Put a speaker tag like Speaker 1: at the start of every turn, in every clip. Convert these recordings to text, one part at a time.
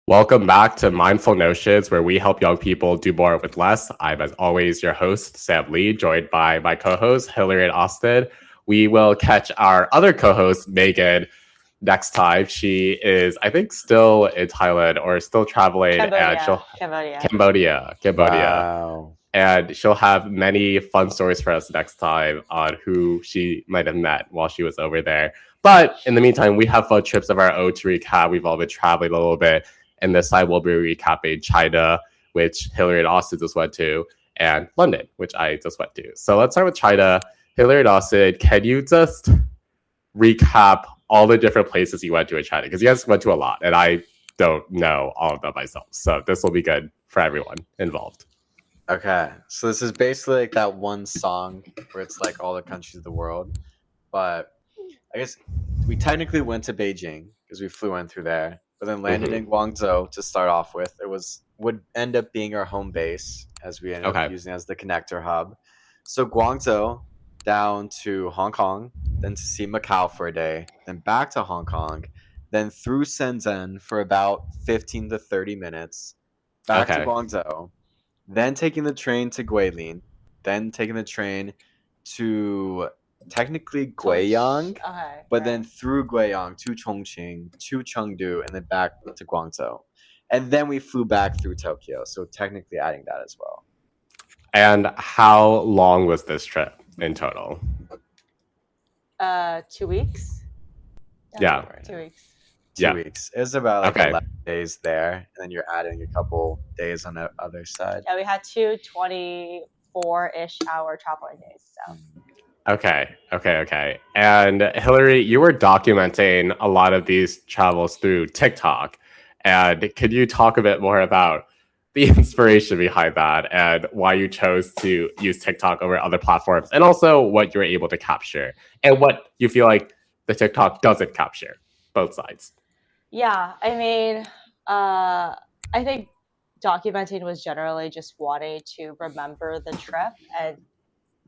Speaker 1: Welcome back to Mindful Notions, where we help young people do more with less. I'm, as always, your host, Sam Lee, joined by my co-host, Hillary and Austin. We will catch our other co-host, Megan, next time. She is, I think, still in Thailand or still traveling, and Cambodia.
Speaker 2: Wow.
Speaker 1: And she'll have many fun stories for us next time on who she might have met while she was over there. But in the meantime, we have fun trips of our own to recap. We've all been traveling a little bit. And this side, we'll be recapping China, which Hillary and Austin just went to, and London, which I just went to. So let's start with China. Hillary and Austin, can you just recap all the different places you went to in China? Because you guys went to a lot, and I don't know all of them myself. So this will be good for everyone involved.
Speaker 2: Okay, so this is basically like that one song where it's like all the countries of the world, but I guess we technically went to Beijing because we flew in through there, but then landed in Guangzhou to start off with. Would end up being our home base as we ended up using as the connector hub. So Guangzhou down to Hong Kong, then to see Macau for a day, then back to Hong Kong, then through Shenzhen for about 15 to 30 minutes, back to Guangzhou. Then taking the train to Guilin, then taking the train to technically Guiyang, but then through Guiyang to Chongqing, to Chengdu, and then back to Guangzhou. And then we flew back through Tokyo, so technically adding that as well.
Speaker 1: And how long was this trip in total?
Speaker 3: 2 weeks.
Speaker 1: Yeah.
Speaker 3: 2 weeks.
Speaker 2: 2 weeks. It was about like 11 days there, and then you're adding a couple days on the other side.
Speaker 3: Yeah, we had 2 24-ish hour traveling days. So.
Speaker 1: Okay. And Hillary, you were documenting a lot of these travels through TikTok. And could you talk a bit more about the inspiration behind that and why you chose to use TikTok over other platforms, and also what you were able to capture and what you feel like the TikTok doesn't capture, both sides?
Speaker 3: Yeah, I mean, I think documenting was generally just wanting to remember the trip and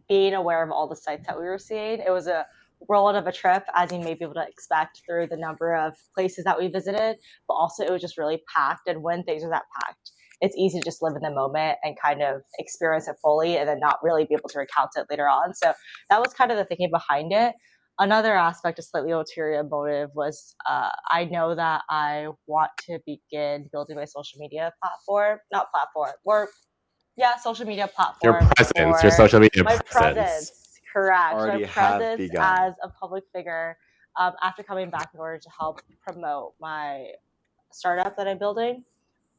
Speaker 3: being aware of all the sites that we were seeing. It was a whirlwind of a trip, as you may be able to expect through the number of places that we visited, but also it was just really packed. And when things are that packed, it's easy to just live in the moment and kind of experience it fully and then not really be able to recount it later on. So that was kind of the thinking behind it. Another aspect, a slightly ulterior motive, was I know that I want to begin building my social media social media platform.
Speaker 1: Your social media
Speaker 3: presence. Correct.
Speaker 2: Already
Speaker 3: my presence as a public figure after coming back in order to help promote my startup that I'm building.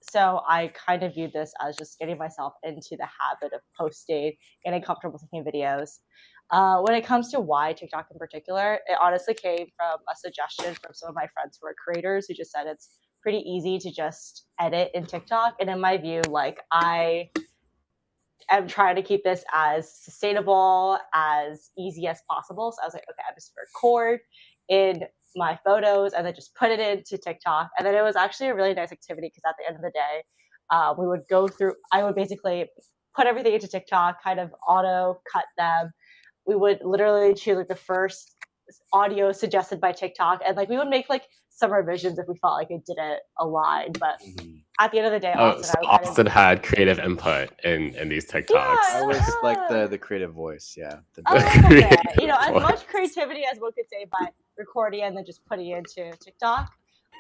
Speaker 3: So I kind of viewed this as just getting myself into the habit of posting, getting comfortable taking videos. When it comes to why TikTok in particular, it honestly came from a suggestion from some of my friends who are creators who just said it's pretty easy to just edit in TikTok. And in my view, like I am trying to keep this as sustainable, as easy as possible. So I was like, okay, I just record in my photos and then just put it into TikTok. And then it was actually a really nice activity because at the end of the day, I would basically put everything into TikTok, kind of auto cut them. We would literally choose like the first audio suggested by TikTok, and like we would make like some revisions if we felt like it didn't align. But at the end of the day,
Speaker 1: Austin had creative input in these TikToks.
Speaker 2: I was like the creative voice, yeah.
Speaker 3: As much creativity as one could say by recording and then just putting it into TikTok.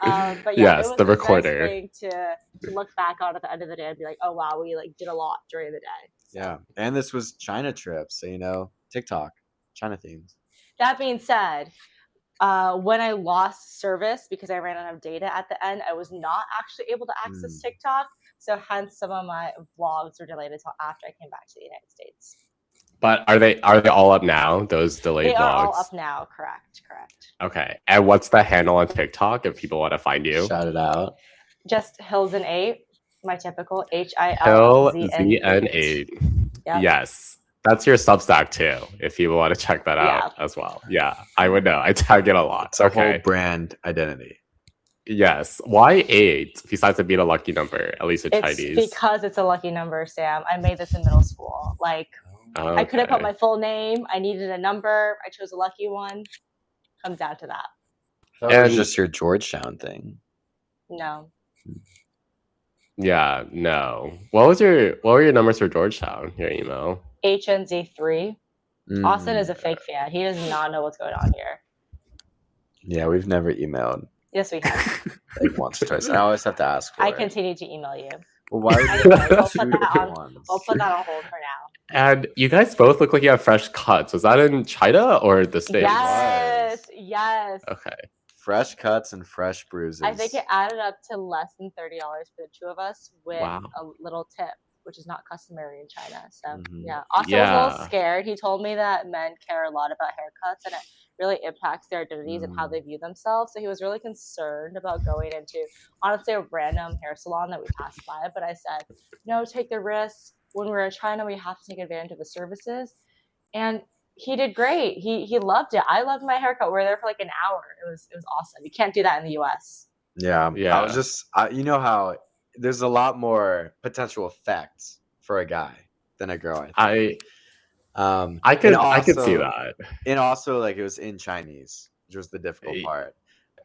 Speaker 3: But yeah,
Speaker 1: yes,
Speaker 3: it was
Speaker 1: the recorder.
Speaker 3: Nice thing to look back on at the end of the day and be like, oh wow, we like did a lot during the day.
Speaker 2: So. Yeah, and this was China trip, so TikTok, China themes.
Speaker 3: That being said, when I lost service because I ran out of data at the end, I was not actually able to access TikTok. So hence some of my vlogs were delayed until after I came back to the United States.
Speaker 1: But are they all up now, those delayed vlogs?
Speaker 3: They are all up now, correct.
Speaker 1: Okay. And what's the handle on TikTok if people want to find you?
Speaker 2: Shout it out.
Speaker 3: Just Hilzen8, my typical HILZN8.
Speaker 1: Yep. Yes. That's your Substack too, if people want to check that out as well. Yeah, I would know. I tag it a lot.
Speaker 2: It's a whole brand identity.
Speaker 1: Yes. Why 8? Besides it being a lucky number, at least in Chinese.
Speaker 3: Because it's a lucky number, Sam. I made this in middle school. I couldn't put my full name. I needed a number. I chose a lucky one. Comes down to that.
Speaker 2: That was just your Georgetown thing.
Speaker 3: No.
Speaker 1: Yeah, no. What were your numbers for Georgetown? Your email?
Speaker 3: HNZ3. Austin is
Speaker 2: Mm,
Speaker 3: a fake fan. He does not know what's going on here.
Speaker 2: yeah, we've never emailed
Speaker 3: Yes, we have.
Speaker 2: like once or twice. I always have to ask for
Speaker 3: I
Speaker 2: it.
Speaker 3: continue to email you.
Speaker 2: Well, why would you
Speaker 3: Anyways,
Speaker 2: have
Speaker 3: we'll
Speaker 2: two
Speaker 3: put that
Speaker 2: different
Speaker 3: on.
Speaker 2: ones?
Speaker 3: We'll put that on hold for now.
Speaker 1: And you guys both look like you have fresh cuts. Was that in China or the States?
Speaker 3: Yes, yes.
Speaker 1: Okay.
Speaker 2: Fresh cuts and fresh bruises.
Speaker 3: I think it added up to less than $30 for the two of us with
Speaker 1: Wow.
Speaker 3: a little tip, which is not customary in China. So
Speaker 2: Mhm.
Speaker 3: yeah, Austin was a little
Speaker 1: Yeah.
Speaker 3: scared. He told me that men care a lot about haircuts and it really impacts their identities and how they view themselves. So he was really concerned about going into honestly a random hair salon that we passed by. But I said, no, take the risk. When we're in China, we have to take advantage of the services. And he did great. He loved it. I loved my haircut. We were there for like an hour. It was awesome. You can't do that in the US.
Speaker 2: Yeah, I
Speaker 1: Yeah.
Speaker 2: was just, you know how there's a lot more potential effects for a guy than a girl. I think.
Speaker 1: I could
Speaker 2: and
Speaker 1: see
Speaker 2: also-
Speaker 1: that.
Speaker 2: And also, like it was in Chinese, which was the difficult
Speaker 1: Y-
Speaker 2: part.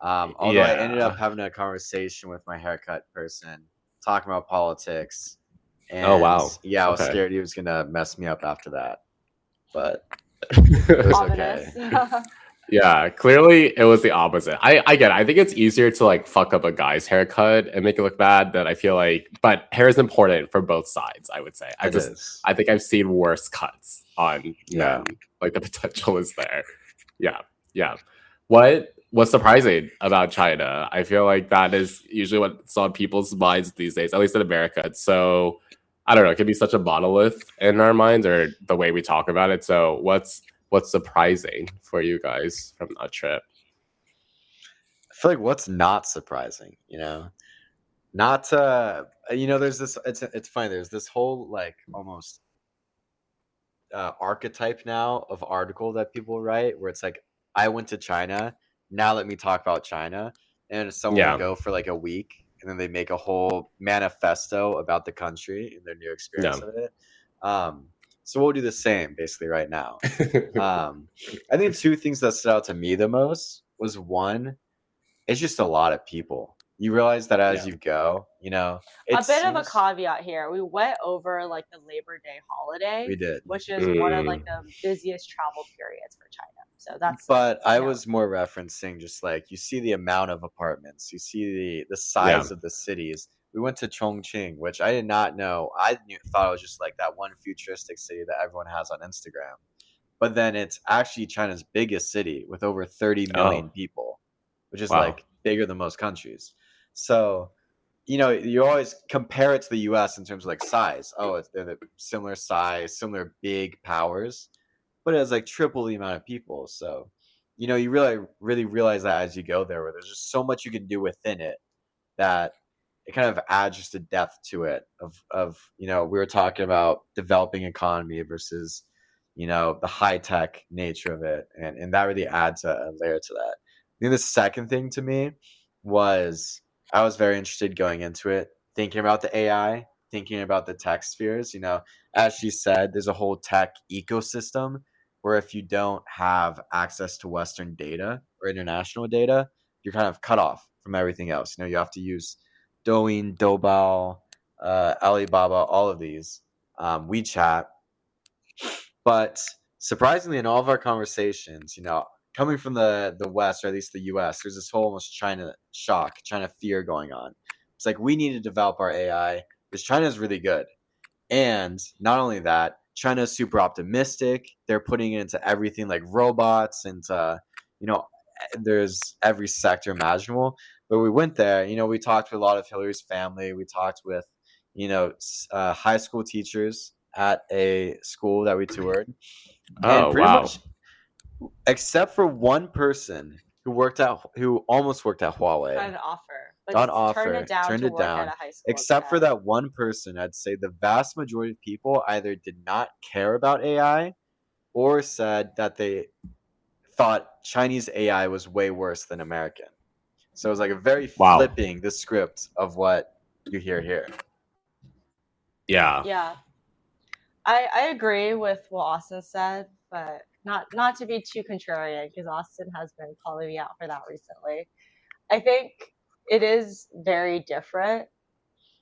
Speaker 2: Although I ended
Speaker 1: yeah.
Speaker 2: up having a conversation with my haircut person, talking about politics. And
Speaker 1: Oh, wow.
Speaker 2: yeah, I was
Speaker 1: Okay.
Speaker 2: scared he was gonna mess me up after that, but it was okay.
Speaker 3: Ominous.
Speaker 1: Yeah, clearly it was the opposite. I get it. I think it's easier to like fuck up a guy's haircut and make it look bad than I feel like, but hair is important for both sides, I would say.
Speaker 2: It is.
Speaker 1: I think I've seen worse cuts on
Speaker 2: Yeah.
Speaker 1: men. Like the potential is there. Yeah. Yeah. What's surprising about China? I feel like that is usually what's on people's minds these days, at least in America. It's so I don't know, it can be such a monolith in our minds or the way we talk about it. So what's surprising for you guys from that trip?
Speaker 2: I feel like what's not surprising, not there's this. It's funny. There's this whole like almost archetype now of article that people write where it's like, I went to China. Now let me talk about China, and someone
Speaker 1: Yeah.
Speaker 2: will go for like a week, and then they make a whole manifesto about the country and their new experience of it. So we'll do the same basically right now. I think two things that stood out to me the most was one, it's just a lot of people. You realize that as
Speaker 1: Yeah.
Speaker 2: you go,
Speaker 3: A bit of a caveat here. We went over like the Labor Day holiday,
Speaker 2: We did.
Speaker 3: which is one of like the busiest travel periods for China. So that's.
Speaker 2: But I
Speaker 3: you know.
Speaker 2: was more referencing just like you see the amount of apartments, you see the size of the cities. We went to Chongqing, which I did not know. Thought it was just like that one futuristic city that everyone has on Instagram. But then it's actually China's biggest city with over 30 million people, which is
Speaker 1: Wow.
Speaker 2: like bigger than most countries. So, you always compare it to the US in terms of like size. Oh, they're the similar size, similar big powers, but it has like triple the amount of people. So, you really realize that as you go there, where there's just so much you can do within it that it kind of adds just a depth to it of we were talking about developing economy versus the high tech nature of it, and that really adds a layer to that. I think the second thing to me was I was very interested going into it, thinking about the AI, thinking about the tech spheres. As she said, there's a whole tech ecosystem where if you don't have access to Western data or international data, you're kind of cut off from everything else. You have to use Douyin, Doubao, Alibaba, all of these, WeChat. But surprisingly, in all of our conversations, coming from the West, or at least the US, there's this whole almost China shock, China fear going on. It's like we need to develop our AI because China is really good. And not only that, China is super optimistic. They're putting it into everything like robots, into, there's every sector imaginable. But we went there, we talked with a lot of Hillary's family. We talked with, high school teachers at a school that we toured.
Speaker 1: Oh,
Speaker 2: And pretty
Speaker 1: wow.
Speaker 2: much, except for one person who almost worked at Huawei.
Speaker 3: Got an offer. But
Speaker 2: Got an offer,
Speaker 3: turned it down
Speaker 2: turned
Speaker 3: to
Speaker 2: it
Speaker 3: work
Speaker 2: down.
Speaker 3: at a high school.
Speaker 2: Except for
Speaker 3: instead.
Speaker 2: that one person, I'd say the vast majority of people either did not care about AI or said that they thought Chinese AI was way worse than American. So it was like a very
Speaker 1: Wow.
Speaker 2: flipping the script of what you hear here.
Speaker 1: Yeah.
Speaker 3: Yeah. I agree with what Austin said, but not to be too contrarian because Austin has been calling me out for that recently. I think it is very different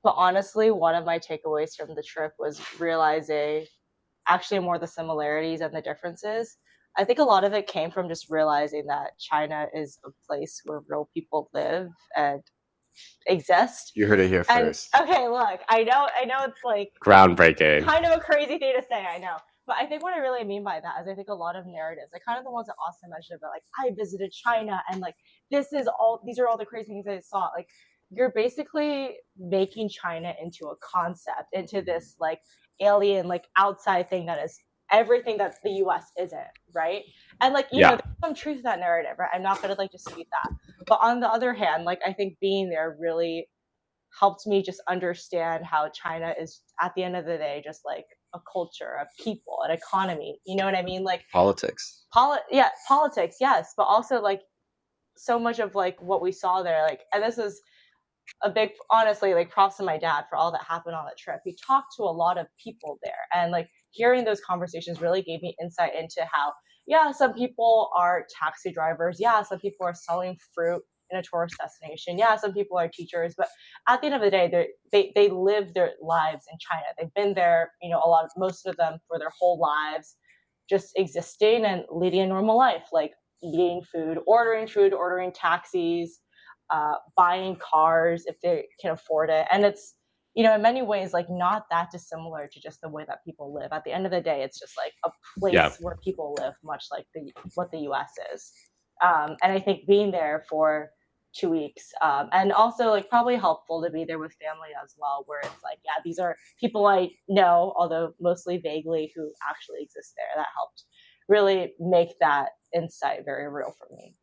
Speaker 3: But honestly, one of my takeaways from the trip was realizing actually more the similarities and the differences. I think a lot of it came from just realizing that China is a place where real people live and exist.
Speaker 2: You heard it here
Speaker 3: And
Speaker 2: first.
Speaker 3: okay, look, I know it's like
Speaker 1: Groundbreaking.
Speaker 3: kind of a crazy thing to say, I know. But I think what I really mean by that is I think a lot of narratives, like kind of the ones that Austin mentioned about like I visited China and like these are all the crazy things I saw. Like you're basically making China into a concept, into this like alien, like outside thing that is everything that the US isn't, right? And like,
Speaker 1: Yeah.
Speaker 3: there's some truth to that narrative, right? I'm not gonna like dispute that. But on the other hand, like I think being there really helped me just understand how China is at the end of the day just like a culture, a people, an economy. You know what I mean? Like
Speaker 2: Politics.
Speaker 3: politics, yes, but also like so much of like what we saw there, like, and this is a big, honestly, like props to my dad for all that happened on the trip. He talked to a lot of people there, and like hearing those conversations really gave me insight into how, yeah, some people are taxi drivers, yeah, some people are selling fruit in a tourist destination, yeah, some people are teachers, but at the end of the day, they live their lives in China. They've been there, most of them for their whole lives, just existing and leading a normal life, like eating food, ordering taxis, buying cars if they can afford it. And it's, in many ways, like not that dissimilar to just the way that people live. At the end of the day, it's just like a place
Speaker 1: Yeah.
Speaker 3: where people live, much like what the US is. And I think being there for 2 weeks, and also like probably helpful to be there with family as well, where it's like, yeah, these are people I know, although mostly vaguely, who actually exist there. That helped really make that insight very real for me.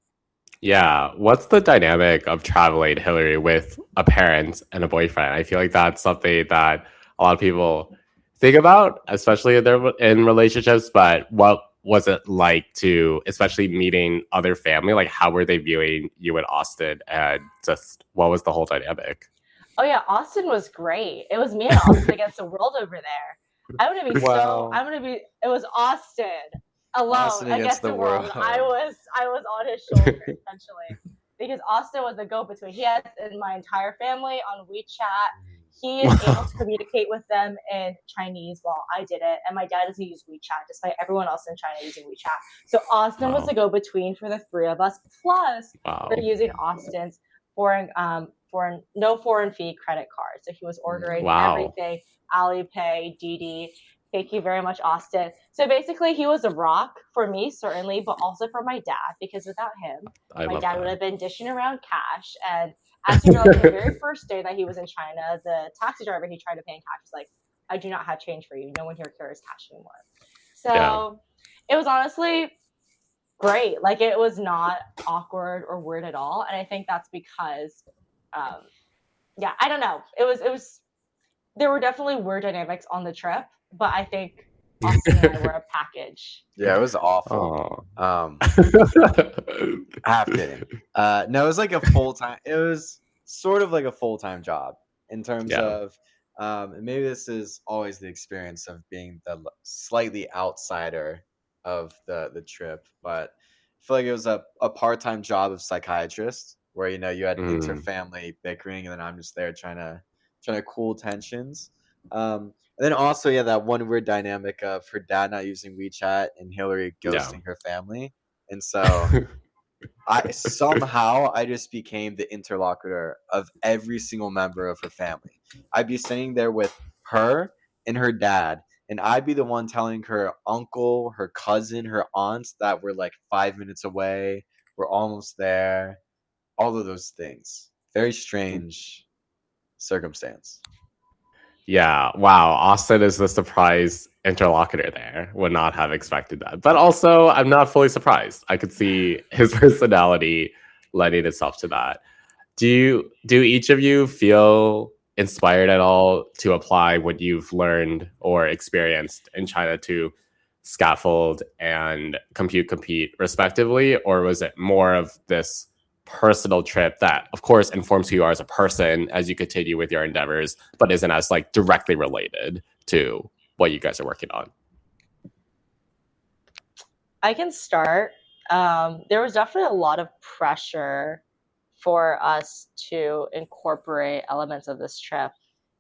Speaker 1: Yeah. What's the dynamic of traveling, Hillary, with a parent and a boyfriend? I feel like that's something that a lot of people think about, especially in relationships. But what was it like to, especially meeting other family? Like, how were they viewing you in Austin? And just what was the whole dynamic?
Speaker 3: Oh yeah, Austin was great. It was me and Austin against the world over there.
Speaker 2: Wow.
Speaker 3: It was Austin alone
Speaker 2: Austin
Speaker 3: against the world. I was on his shoulder essentially, because Austin was the go-between. He has in my entire family on WeChat. He is able to communicate with them in Chinese while I did it, and my dad doesn't use WeChat, despite everyone else in China using WeChat. So Austin was
Speaker 1: Wow.
Speaker 3: the go-between for the three of us. Plus,
Speaker 1: Wow.
Speaker 3: we're using Austin's no foreign fee credit card. So he was ordering
Speaker 1: Wow.
Speaker 3: everything, Alipay, Didi. Thank you very much, Austin. So basically, he was a rock for me, certainly, but also for my dad, because without him,
Speaker 1: I
Speaker 3: my
Speaker 1: love
Speaker 3: dad
Speaker 1: that.
Speaker 3: would have been dishing around cash. And as he realized, the very first day that he was in China, the taxi driver he tried to pay in cash was like, I do not have change for you. No one here carries cash anymore. So
Speaker 1: Yeah.
Speaker 3: it was honestly great. Like it was not awkward or weird at all. And I think that's because, yeah, I don't know. It was there were definitely weird dynamics on the trip, but I think Austin and I were a package.
Speaker 2: Yeah, it was awful.
Speaker 1: Oh.
Speaker 2: Half kidding. No, it was like a full time. It was sort of like a full time job in terms
Speaker 1: Yeah.
Speaker 2: of, and maybe this is always the experience of being the slightly outsider of the trip, but I feel like it was a part time job of psychiatrist where you had interfamily bickering, and then I'm just there trying to cool tensions. And then also, yeah, that one weird dynamic of her dad not using WeChat and Hillary ghosting her family. And so I just became the interlocutor of every single member of her family. I'd be sitting there with her and her dad, and I'd be the one telling her uncle, her cousin, her aunts that we're like 5 minutes away, we're almost there, all of those things. Very strange circumstance.
Speaker 1: Yeah, wow. Austin is the surprise interlocutor there. Would not have expected that. But also, I'm not fully surprised. I could see his personality lending itself to that. Do each of you feel inspired at all to apply what you've learned or experienced in China to scaffold and compete respectively? Or was it more of this personal trip that of course informs who you are as a person as you continue with your endeavors, but isn't as like directly related to what you guys are working on?
Speaker 3: I can start. There was definitely a lot of pressure for us to incorporate elements of this trip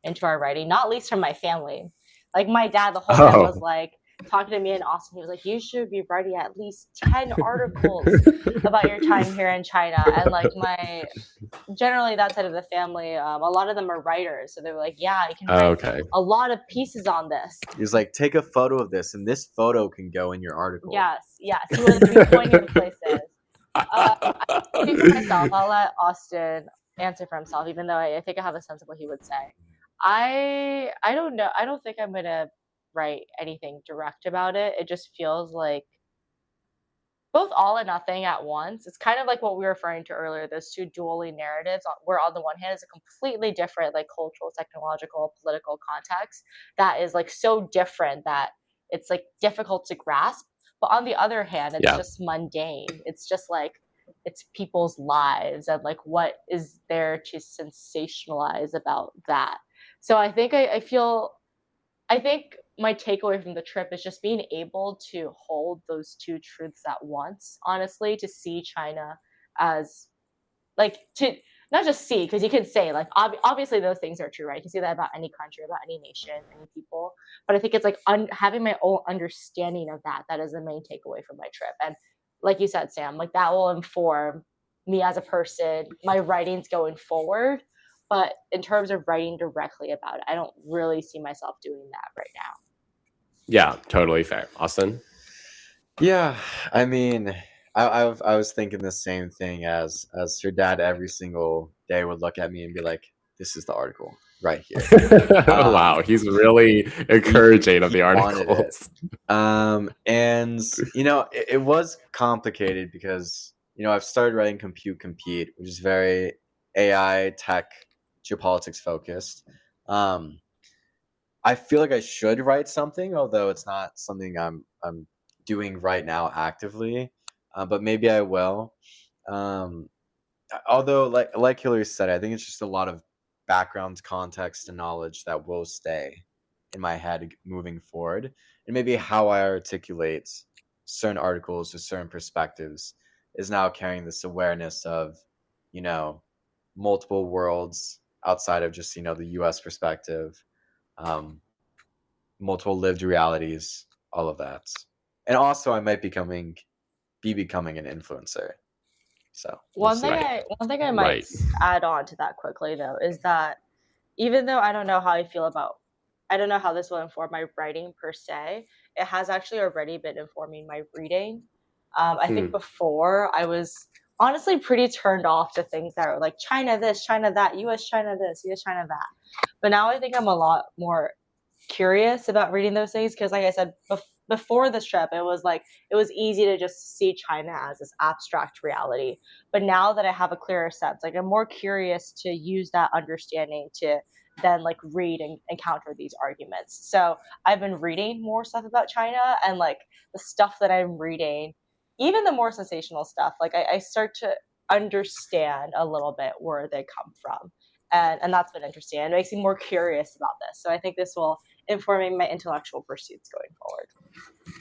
Speaker 3: into our writing, not least from my family. Like my dad, the whole time was
Speaker 1: Oh.
Speaker 3: like talking to me in Austin. He was like, "You should be writing at least 10 articles about your time here in China." And like generally that side of the family, a lot of them are writers, so they were like, "Yeah, you can write
Speaker 1: Okay.
Speaker 3: a lot of pieces on this."
Speaker 2: He was like, take a photo of this, and this photo can go in your article.
Speaker 3: Yes, he would be pointing to places. I speak for myself. I'll let Austin answer for himself, even though I think I have a sense of what he would say. I don't know. I don't think I'm gonna write anything direct about it. It just feels like both all and nothing at once. It's kind of like what we were referring to earlier, those two dually narratives, where on the one hand is a completely different like cultural, technological, political context that is like so different that it's like difficult to grasp. But on the other hand, it's just mundane. It's just like it's people's lives and like what is there to sensationalize about that. So I think I think my takeaway from the trip is just being able to hold those two truths at once, honestly, to see China as like to not just see, because you can say like obviously those things are true, right? You can see that about any country, about any nation, any people. But I think it's like having my own understanding of that is the main takeaway from my trip. And like you said, Sam, like that will inform me as a person, my writings going forward. But in terms of writing directly about it, I don't really see myself doing that right now.
Speaker 1: Yeah, totally fair. Austin?
Speaker 2: Yeah, I mean, I was thinking the same thing as your dad every single day would look at me and be like, "This is the article right here."
Speaker 1: Wow, he's really encouraging of the
Speaker 2: wanted it.
Speaker 1: articles.
Speaker 2: And you know, it was complicated because you know I've started writing Compute, which is very AI, tech, geopolitics focused. I feel like I should write something, although it's not something I'm doing right now actively. But maybe I will. Although, like Hillary said, I think it's just a lot of background, context, and knowledge that will stay in my head moving forward, and maybe how I articulate certain articles or certain perspectives is now carrying this awareness of, you know, multiple worlds outside of just, you know, the U.S. perspective, multiple lived realities, all of that. And also I might be becoming an influencer. So
Speaker 3: one thing I might add on to that quickly though is that even though I don't know how this will inform my writing per se, it has actually already been informing my reading. I think before I was honestly pretty turned off to things that are like China this, China that, US China this, US China that. But now I think I'm a lot more curious about reading those things because, like I said, before this trip, it was easy to just see China as this abstract reality. But now that I have a clearer sense, like I'm more curious to use that understanding to then like read and counter these arguments. So I've been reading more stuff about China, and like the stuff that I'm reading, even the more sensational stuff, like I start to understand a little bit where they come from. And that's been interesting. It makes me more curious about this. So I think this will inform my intellectual pursuits going forward.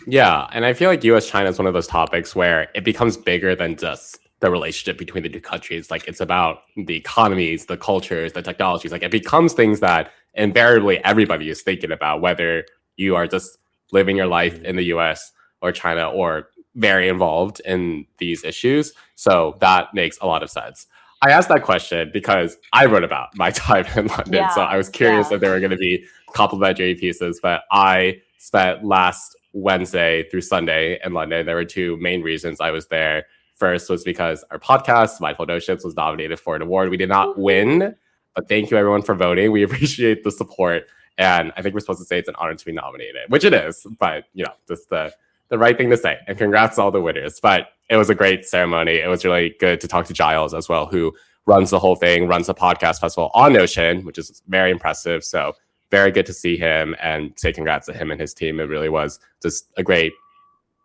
Speaker 1: Yeah, and I feel like US-China is one of those topics where it becomes bigger than just the relationship between the two countries. Like it's about the economies, the cultures, the technologies. Like it becomes things that invariably everybody is thinking about, whether you are just living your life in the US or China or very involved in these issues. So that makes a lot of sense. I asked that question because I wrote about my time in London. So I was curious if there were going to be complimentary pieces, but I spent last Wednesday through Sunday in London. There were two main reasons I was there. First was because our podcast, Mindful Notions, was nominated for an award. We did not win, but thank you everyone for voting. We appreciate the support. And I think we're supposed to say it's an honor to be nominated, which it is, but you know, just the right thing to say. And congrats to all the winners. But it was a great ceremony. It was really good to talk to Giles as well, who runs the whole thing, runs the podcast festival on Notion, which is very impressive. So very good to see him and say congrats to him and his team. It really was just a great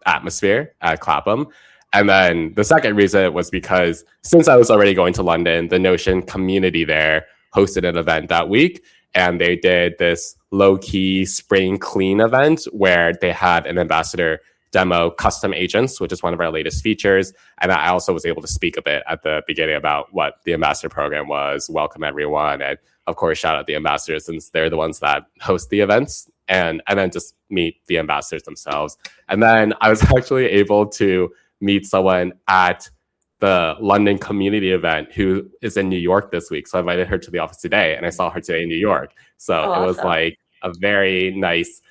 Speaker 1: atmosphere at Clapham. And then the second reason was because since I was already going to London, the Notion community there hosted an event that week. And they did this low-key spring clean event where they had an ambassador demo custom agents, which is one of our latest features. And I also was able to speak a bit at the beginning about what the ambassador program was, welcome everyone, and of course, shout out the ambassadors since they're the ones that host the events, and then just meet the ambassadors themselves. And then I was actually able to meet someone at the London community event who is in New York this week. So I invited her to the office today, and I saw her today in New York. So it was like a very nice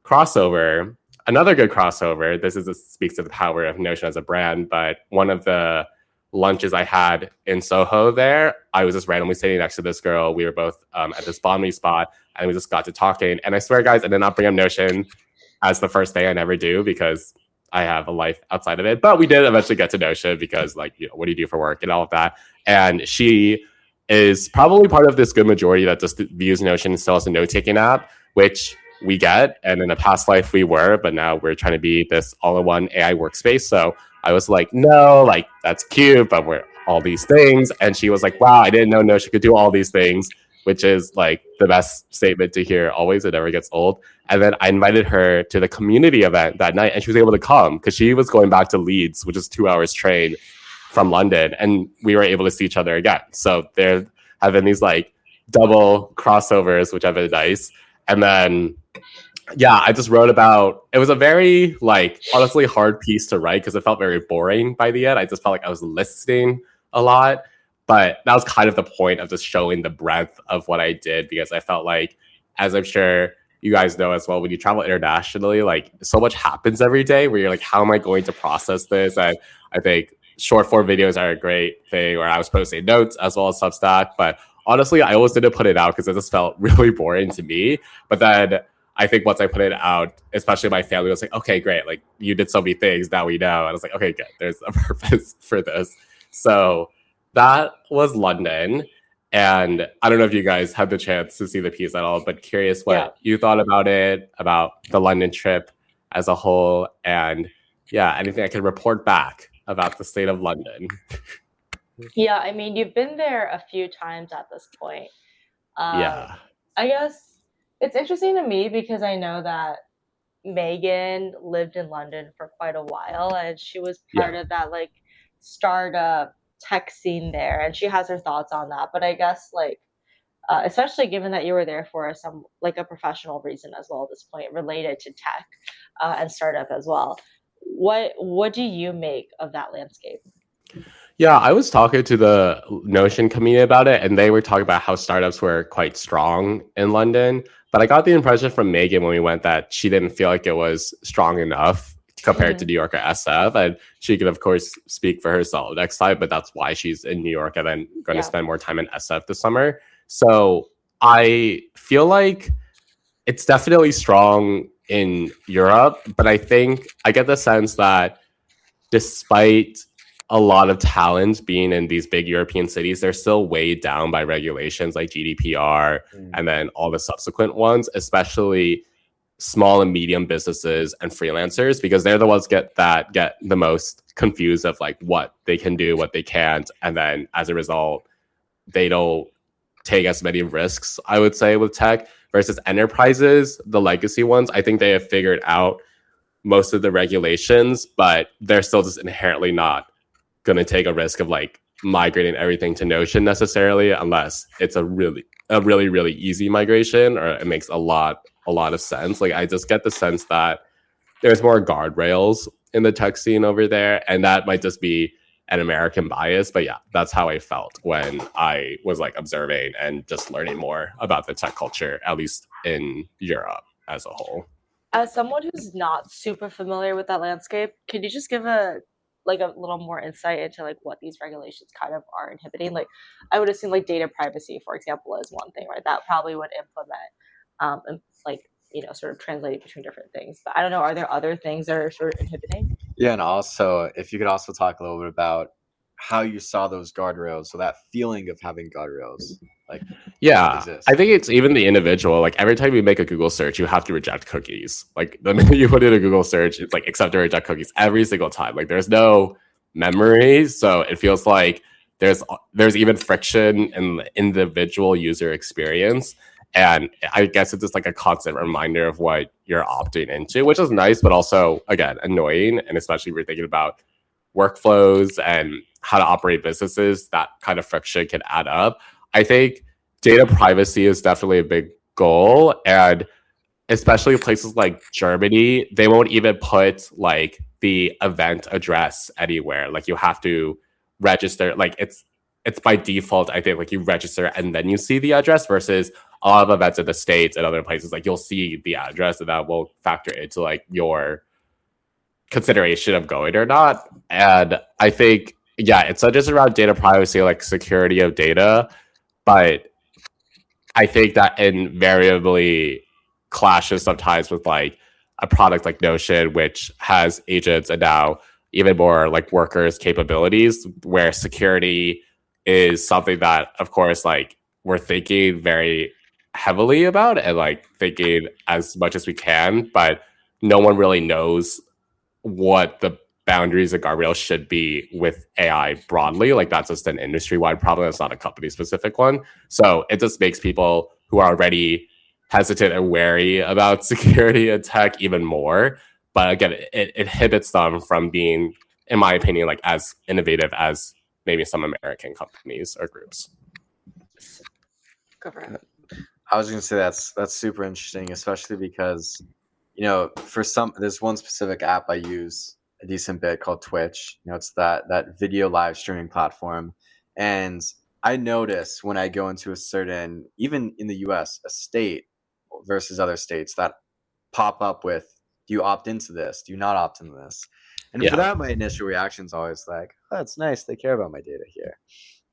Speaker 1: crossover. Another good crossover. This speaks to the power of Notion as a brand, but one of the lunches I had in Soho there, I was just randomly sitting next to this girl. We were both at this banh mi spot, and we just got to talking. And I swear, guys, I did not bring up Notion as the first thing. I never do because I have a life outside of it. But we did eventually get to Notion because, like, you know, what do you do for work and all of that. And she is probably part of this good majority that just views Notion still as a note-taking app, which we get. And in a past life we were, but now we're trying to be this all-in-one AI workspace. So I was like, no, like, that's cute, but we're all these things. And she was like, wow, I didn't know Notion could do all these things, which is like the best statement to hear always. It never gets old. And then I invited her to the community event that night, and she was able to come because she was going back to Leeds, which is 2 hours train from London. And we were able to see each other again. So there have been these like double crossovers, which have been nice. And then, yeah, I just wrote about, it was a very, like, honestly hard piece to write because it felt very boring by the end. I just felt like I was listening a lot, but that was kind of the point of just showing the breadth of what I did, because I felt like, as I'm sure you guys know as well, when you travel internationally, like, so much happens every day where you're like, how am I going to process this? And I think short form videos are a great thing, or I was posting notes as well as Substack, but honestly, I always didn't put it out because it just felt really boring to me. But then I think once I put it out, especially my family was like, okay, great. Like, you did so many things, now we know. And I was like, okay, good. There's a purpose for this. So that was London. And I don't know if you guys had the chance to see the piece at all, but curious what you thought about it, about the London trip as a whole. And yeah, anything I could report back about the state of London.
Speaker 3: Yeah, I mean, you've been there a few times at this point.
Speaker 1: Yeah.
Speaker 3: I guess it's interesting to me because I know that Megan lived in London for quite a while, and she was part of that like startup tech scene there, and she has her thoughts on that. But I guess like, especially given that you were there for some like a professional reason as well at this point, related to tech and startup as well. What do you make of that landscape?
Speaker 1: Yeah, I was talking to the Notion community about it, and they were talking about how startups were quite strong in London. But I got the impression from Megan when we went that she didn't feel like it was strong enough compared to New York or SF. And she could, of course, speak for herself next time, but that's why she's in New York and then going to spend more time in SF this summer. So I feel like it's definitely strong in Europe, but I think I get the sense that despite a lot of talent being in these big European cities, they're still weighed down by regulations like GDPR and then all the subsequent ones, especially small and medium businesses and freelancers, because they're the ones get the most confused of like what they can do, what they can't. And then as a result, they don't take as many risks, I would say, with tech versus enterprises, the legacy ones. I think they have figured out most of the regulations, but they're still just inherently not going to take a risk of like migrating everything to Notion necessarily, unless it's a really easy migration or it makes a lot of sense. Like, I just get the sense that there's more guardrails in the tech scene over there, and that might just be an American bias, but yeah, that's how I felt when I was like observing and just learning more about the tech culture, at least in Europe as a whole.
Speaker 3: As someone who's not super familiar with that landscape, could you just give a little more insight into like what these regulations kind of are inhibiting? Like, I would assume like data privacy, for example, is one thing, right? That probably would implement and like, you know, sort of translate between different things. But I don't know, are there other things that are sort of inhibiting?
Speaker 2: Yeah, and also if you could also talk a little bit about how you saw those guardrails, so that feeling of having guardrails. Like,
Speaker 1: yeah, I think it's even the individual. Like, every time you make a Google search, you have to reject cookies. Like, the minute you put in a Google search, it's like accept or reject cookies every single time. Like, there's no memory, so it feels like there's even friction in the individual user experience. And I guess it's just like a constant reminder of what you're opting into, which is nice, but also, again, annoying. And especially if you're thinking about workflows and how to operate businesses, that kind of friction can add up. I think data privacy is definitely a big goal. And especially places like Germany, they won't even put like the event address anywhere. Like you have to register. Like it's by default, I think, like you register and then you see the address versus a lot of events in the States and other places, like you'll see the address and that will factor into like your consideration of going or not. And I think, yeah, it's not just around data privacy, like security of data, but I think that invariably clashes sometimes with like a product like Notion, which has agents and now even more like workers capabilities, where security is something that, of course, like we're thinking very heavily about and like thinking as much as we can, but no one really knows what the boundaries and guardrails should be with AI broadly. Like that's just an industry wide problem. It's not a company specific one. So it just makes people who are already hesitant and wary about security and tech even more. But again, it inhibits them from being, in my opinion, like as innovative as maybe some American companies or groups.
Speaker 3: Go for it.
Speaker 2: I was going to say that's super interesting, especially because, you know, for some, there's one specific app I use a decent bit called Twitch. You know, it's that video live streaming platform, and I notice when I go into a certain, even in the U.S., a state versus other states that pop up with, do you opt into this? Do you not opt into this? And for that, my initial reaction is always like, oh, that's nice. They care about my data here.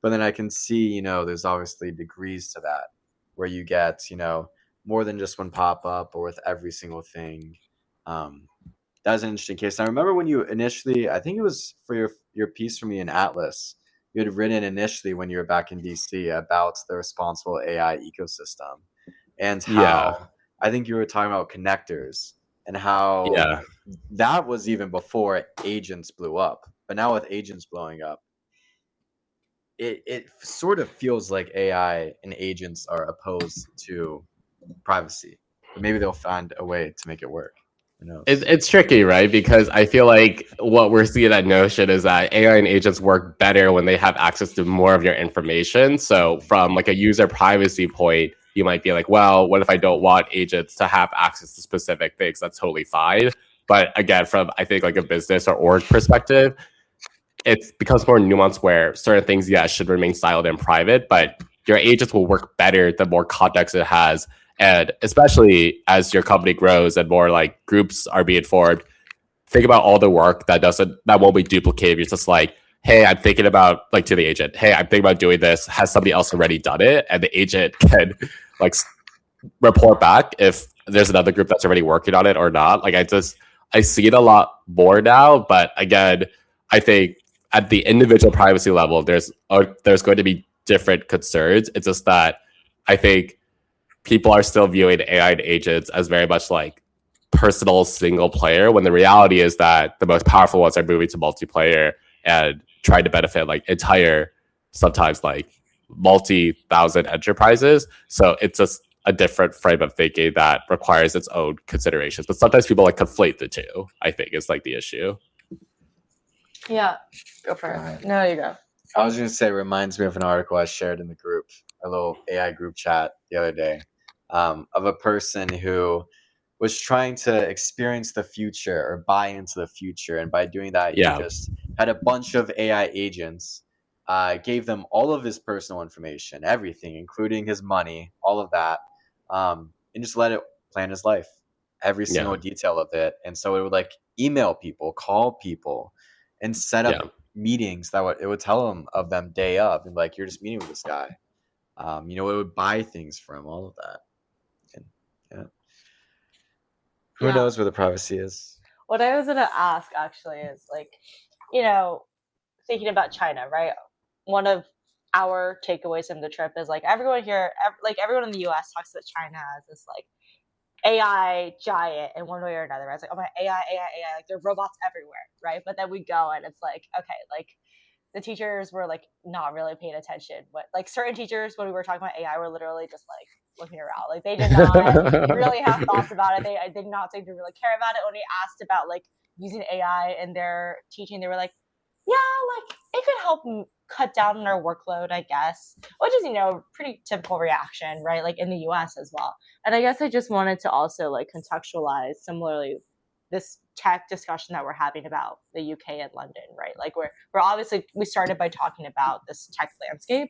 Speaker 2: But then I can see, you know, there's obviously degrees to that where you get, you know, more than just one pop up or with every single thing. That was an interesting case. And I remember when you initially, I think it was for your piece for me in Atlas, you had written initially when you were back in DC about the responsible AI ecosystem and how I think you were talking about connectors and how that was even before agents blew up. But now with agents blowing up, it sort of feels like AI and agents are opposed to privacy. But maybe they'll find a way to make it work. Who knows?
Speaker 1: It's tricky, right? Because I feel like what we're seeing at Notion is that AI and agents work better when they have access to more of your information. So from like a user privacy point, you might be like, well, what if I don't want agents to have access to specific things? That's totally fine. But again, from I think like a business or org perspective, it becomes more nuanced where certain things, yeah, should remain silent and private, but your agents will work better the more context it has. And especially as your company grows and more like groups are being formed, think about all the work that won't be duplicated. It's just like, hey, I'm thinking about, like, to the agent, hey, I'm thinking about doing this. Has somebody else already done it? And the agent can like report back if there's another group that's already working on it or not. Like I see it a lot more now, but again, I think at the individual privacy level, there's going to be different concerns. It's just that I think people are still viewing AI and agents as very much like personal single player, when the reality is that the most powerful ones are moving to multiplayer and trying to benefit like entire, sometimes like multi-thousand enterprises. So it's just a different frame of thinking that requires its own considerations. But sometimes people like conflate the two, I think, is like the issue.
Speaker 3: Yeah, go for it. No, you go.
Speaker 2: I was going to say, it reminds me of an article I shared in the group, a little AI group chat the other day, of a person who was trying to experience the future or buy into the future. And by doing that, he just had a bunch of AI agents, gave them all of his personal information, everything, including his money, all of that, and just let it plan his life, every single detail of it. And so it would like email people, call people, and set up meetings that it would tell them of them day of, and like, you're just meeting with this guy. You know, it would buy things for him, all of that. And who knows where the privacy is?
Speaker 3: What I was gonna ask actually is, like, you know, thinking about China, right? One of our takeaways from the trip is like everyone here, like everyone in the US talks about China as this like AI giant in one way or another. Right? It's like, oh my, AI, like there are robots everywhere, right? But then we go and it's like, okay, like the teachers were like not really paying attention. But like certain teachers, when we were talking about AI, were literally just like looking around. Like they did not really have thoughts about it. I did not seem to really care about it. When we asked about like using AI in their teaching, they were like, yeah, like it could help cut down on our workload, I guess, which is, pretty typical reaction, right? Like in the US as well. And I guess I just wanted to also like contextualize similarly this tech discussion that we're having about the UK and London, right? Like we're obviously, we started by talking about this tech landscape,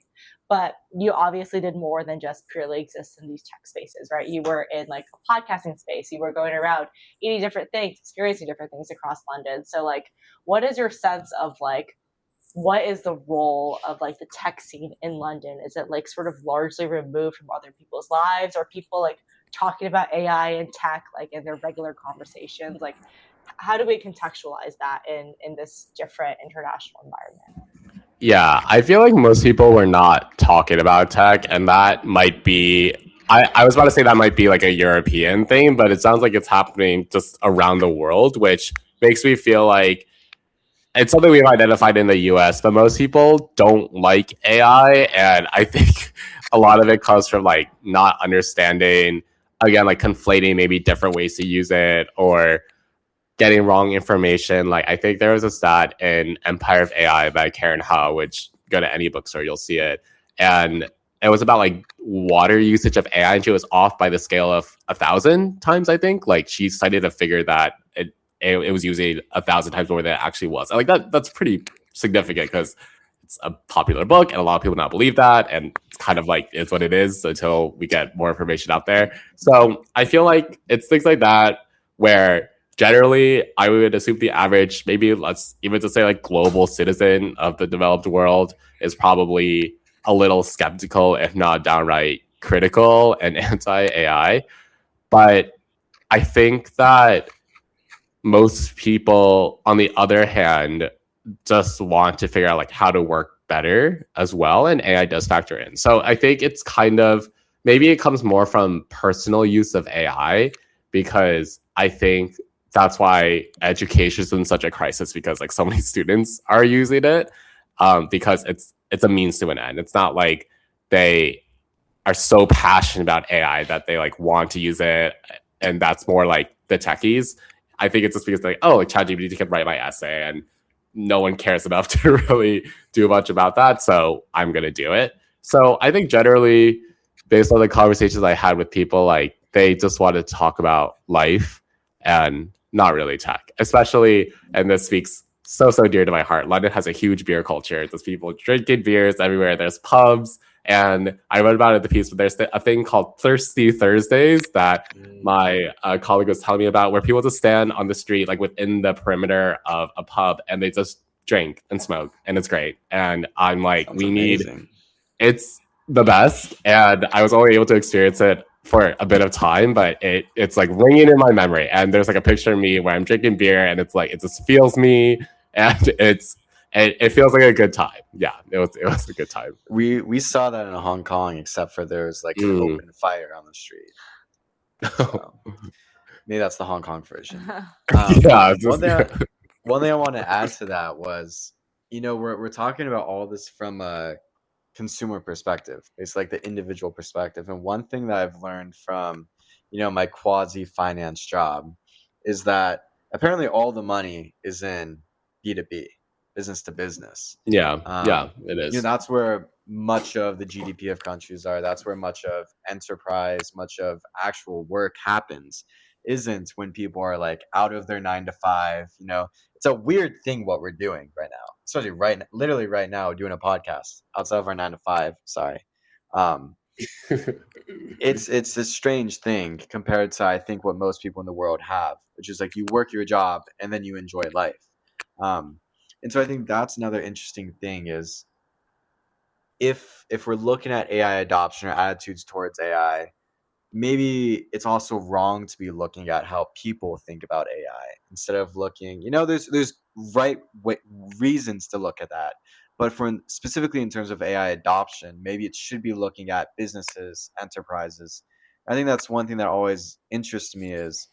Speaker 3: but you obviously did more than just purely exist in these tech spaces, right? You were in like a podcasting space, you were going around eating different things, experiencing different things across London. So like, what is your sense of like, what is the role of like the tech scene in London? Is it like sort of largely removed from other people's lives, or people like talking about AI and tech like in their regular conversations? Like, how do we contextualize that in this different international environment?
Speaker 1: Yeah, I feel like most people were not talking about tech, and that might be. I was about to say that might be like a European thing, but it sounds like it's happening just around the world, which makes me feel like it's something we've identified in the US, but most people don't like AI. And I think a lot of it comes from like not understanding, again, like conflating maybe different ways to use it or getting wrong information. Like I think there was a stat in Empire of AI by Karen Hao, which go to any bookstore, you'll see it. And it was about like water usage of AI, and she was off by the scale of 1,000 times, I think. Like she cited a figure that it was using 1,000 times more than it actually was. Like that's pretty significant because it's a popular book and a lot of people not believe that, and it's kind of like it's what it is until we get more information out there. So I feel like it's things like that where generally I would assume the average, maybe let's even just say like global citizen of the developed world, is probably a little skeptical, if not downright critical and anti-AI. But I think that most people, on the other hand, just want to figure out like how to work better as well, and AI does factor in. So I think it's kind of, maybe it comes more from personal use of AI, because I think that's why education is in such a crisis, because like so many students are using it, because it's a means to an end. It's not like they are so passionate about AI that they like want to use it, and that's more like the techies. I think it's just because like, oh, like ChatGPT can write my essay, and no one cares enough to really do much about that, so I'm gonna do it. So I think generally, based on the conversations I had with people, like they just want to talk about life and not really tech, especially, and this speaks so dear to my heart. London has a huge beer culture. There's people drinking beers everywhere. There's pubs. And I read about it in the piece, but there's a thing called Thirsty Thursdays that my colleague was telling me about, where people just stand on the street, like within the perimeter of a pub, and they just drink and smoke, and it's great. And I'm like,
Speaker 2: Sounds amazing.
Speaker 1: it's the best. And I was only able to experience it for a bit of time, but it's like ringing in my memory. And there's like a picture of me where I'm drinking beer, and it's like, it just feels me, and it feels like a good time. Yeah, it was a good time.
Speaker 2: We saw that in Hong Kong, except for there's like an open fire on the street. So, maybe that's the Hong Kong version.
Speaker 1: Yeah.
Speaker 2: One thing I want to add to that was, we're talking about all this from a consumer perspective. It's like the individual perspective. And one thing that I've learned from, my quasi finance job is that apparently all the money is in B2B, business to business.
Speaker 1: Yeah, it is.
Speaker 2: That's where much of the GDP of countries are. That's where much of enterprise, much of actual work happens. Isn't when people are like out of their 9 to 5. It's a weird thing what we're doing right now, especially literally right now, doing a podcast outside of our 9 to 5. Sorry. It's a strange thing compared to, I think, what most people in the world have, which is like you work your job and then you enjoy life. And so I think that's another interesting thing is if we're looking at AI adoption or attitudes towards AI, maybe it's also wrong to be looking at how people think about AI instead of looking, there's reasons to look at that. But specifically in terms of AI adoption, maybe it should be looking at businesses, enterprises. I think that's one thing that always interests me is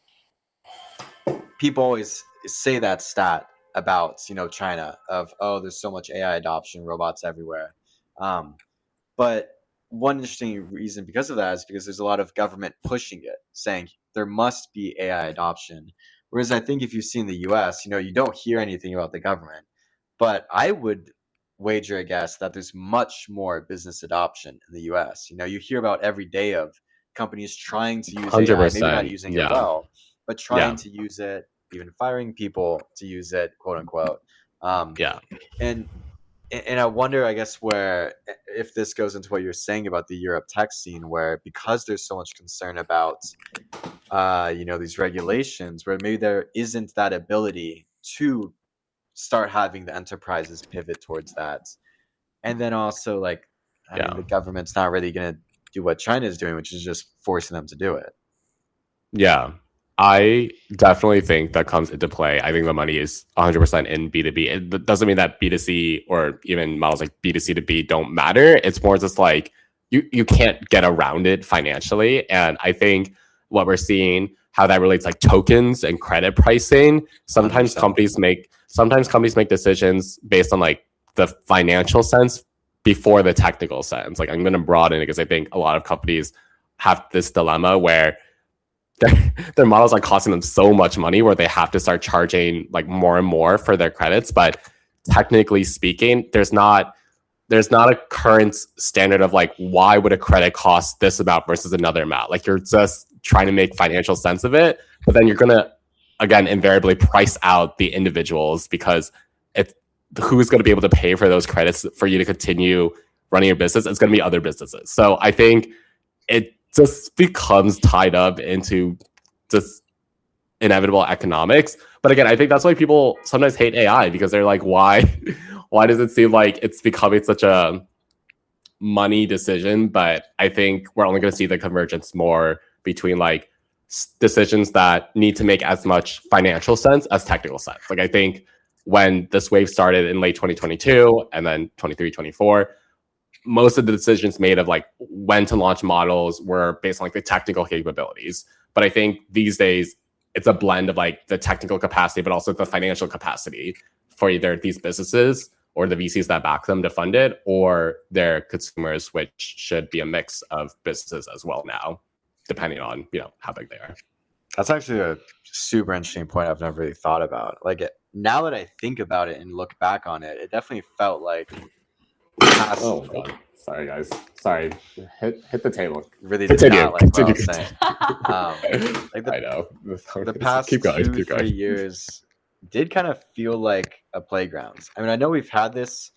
Speaker 2: people always say that stat about, China of, oh, there's so much AI adoption, robots everywhere. But one interesting reason because of that is because there's a lot of government pushing it, saying there must be AI adoption. Whereas I think if you see in the US, you don't hear anything about the government. But I would wager a guess that there's much more business adoption in the US. You hear about every day of companies trying to use AI, maybe not
Speaker 1: 100%.
Speaker 2: using it
Speaker 1: Yeah.
Speaker 2: well, but
Speaker 1: Yeah.
Speaker 2: trying to use it, even firing people to use it, quote unquote.
Speaker 1: Yeah.
Speaker 2: And I wonder, I guess, where if this goes into what you're saying about the Europe tech scene, where because there's so much concern about these regulations, where maybe there isn't that ability to start having the enterprises pivot towards that. And then also, like, I
Speaker 1: Yeah.
Speaker 2: mean, the government's not really going to do what China is doing, which is just forcing them to do it.
Speaker 1: Yeah. I definitely think that comes into play. I think the money is 100% in B2B. It doesn't mean that B2C or even models like B2C to B don't matter. It's more just like you can't get around it financially. And I think what we're seeing, how that relates like tokens and credit pricing, sometimes
Speaker 2: 100%.
Speaker 1: companies make decisions based on like the financial sense before the technical sense. Like I'm going to broaden it because I think a lot of companies have this dilemma where their models are costing them so much money where they have to start charging like more and more for their credits. But technically speaking, there's not a current standard of like, why would a credit cost this amount versus another amount? Like you're just trying to make financial sense of it, but then you're going to, again, invariably price out the individuals because it's who's going to be able to pay for those credits for you to continue running your business. It's going to be other businesses. So I think it just becomes tied up into just inevitable economics. But again, I think that's why people sometimes hate AI because they're like, why does it seem like it's becoming such a money decision? But I think we're only going to see the convergence more between like decisions that need to make as much financial sense as technical sense. Like I think when this wave started in late 2022 and then 23, 24, most of the decisions made of like when to launch models were based on like the technical capabilities. But I think these days it's a blend of like the technical capacity, but also the financial capacity for either these businesses or the VCs that back them to fund it, or their consumers, which should be a mix of businesses as well now, depending on how big they are.
Speaker 2: That's actually a super interesting point I've never really thought about. Like now that I think about it and look back on it, it definitely felt like
Speaker 1: oh god, sorry guys, sorry, hit the table.
Speaker 2: Really did not like what I was saying.
Speaker 1: I know
Speaker 2: the past
Speaker 1: keep going.
Speaker 2: 3 years did kind of feel like a playground. I mean, I know we've had this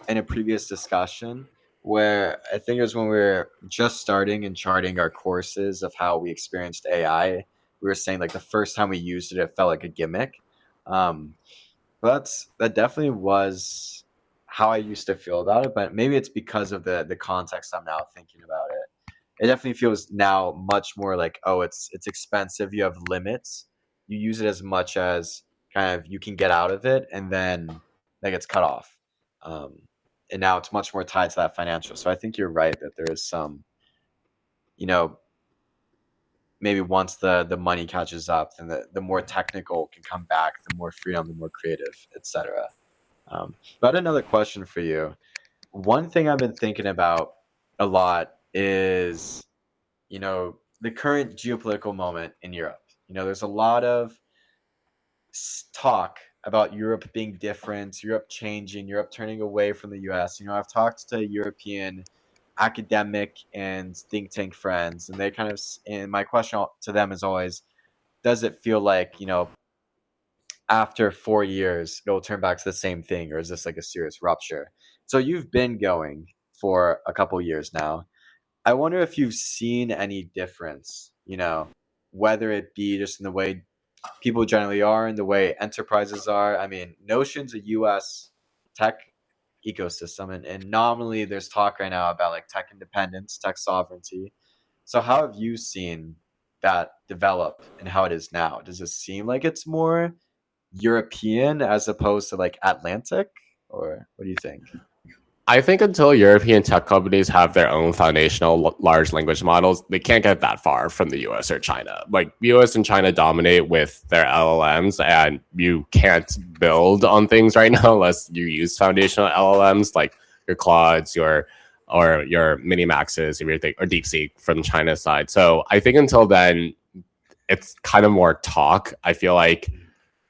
Speaker 2: in a previous discussion where I think it was when we were just starting and charting our courses of how we experienced AI. We were saying like the first time we used it, it felt like a gimmick. But that definitely was how I used to feel about it. But maybe it's because of the context I'm now thinking about it. It definitely feels now much more like, oh, it's expensive. You have limits. You use it as much as kind of you can get out of it, and then that gets cut off. And now it's much more tied to that financial. So I think you're right that there is some, maybe once the money catches up, then the more technical can come back, the more freedom, the more creative, etc. But another question for you. One thing I've been thinking about a lot is, the current geopolitical moment in Europe. There's a lot of talk about Europe being different, Europe changing, Europe turning away from the US. I've talked to European academic and think tank friends, and they kind of, and my question to them is always, does it feel like, after 4 years, it'll turn back to the same thing, or is this like a serious rupture? So you've been going for a couple years now. I wonder if you've seen any difference, whether it be just in the way people generally are, in the way enterprises are. I mean, Notion's a US tech ecosystem, and nominally there's talk right now about like tech independence, tech sovereignty. So how have you seen that develop and how it is now? Does it seem like it's more European as opposed to like Atlantic, or what do you think?
Speaker 1: I think until European tech companies have their own foundational large language models, they can't get that far from the US or China. Like US and China dominate with their LLMs, and you can't build on things right now unless you use foundational LLMs like your Claudes, your or your Minimaxes or DeepSeek from China's side. So I think until then, it's kind of more talk. I feel like